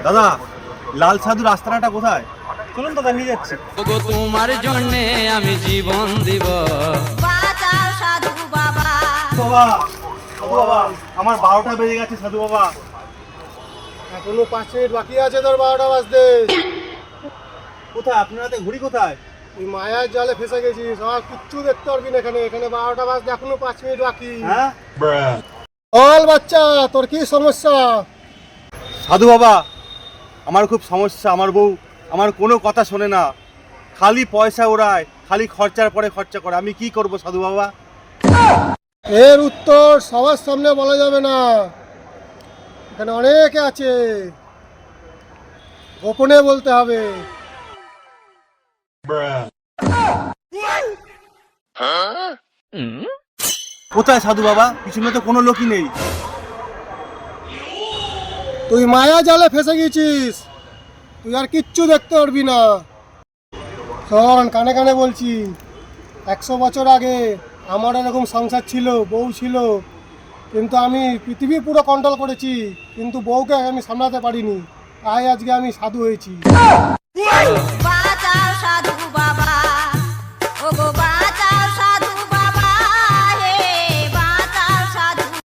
দাদা, লাল সাধু রাস্তাটা কোথায়? চলুন দাদা, নিয়ে যাচ্ছি। তোমার জন্য আমি জীবন দিব। বাঁচাও সাধু বাবা। বাবা, সাধু বাবা, আমার 12টা বেজে গেছে সাধু বাবা। এখনো 5 মিনিট বাকি আছে তোর 12টা বাজতে। কোথায় আপনার হাতে ঘড়ি কোথায়? তুই মায়ার জালে ফেসে গেছিস, আর কিচ্ছু দেখতে পারবি না এখানে। এখানে 12টা বাজতে এখনো 5 মিনিট বাকি। হ্যাঁ বল বাচ্চা, তোর কি সমস্যা? সাধু বাবা, আমার খুব সমস্যা। আমার বউ আমার কোনো কথা শোনে না, খালি পয়সা ওড়ায়, খালি খরচার পরে খরচা করে। আমি কি করব সাধু বাবা? এর উত্তর সবার সামনে বলা যাবে না, এখানে অনেকে আছে, গোপনে বলতে হবে। কোথায় সাধু বাবা? পিছনে তো কোনো লোকই নেই। তুই মায়া জালে ফেসে গেছিস, তুই আর কিচ্ছু দেখতে পারবি না। শোন, কানে কানে বলছি, 100 বছর আগে আমার এরকম সংসার ছিল, বউ ছিল, কিন্তু আমি পৃথিবী পুরো কন্ট্রোল করেছি, কিন্তু বউকে আমি সামলাতে পারিনি, তাই আজকে আমি সাধু হয়েছি। বাঁচাও সাধু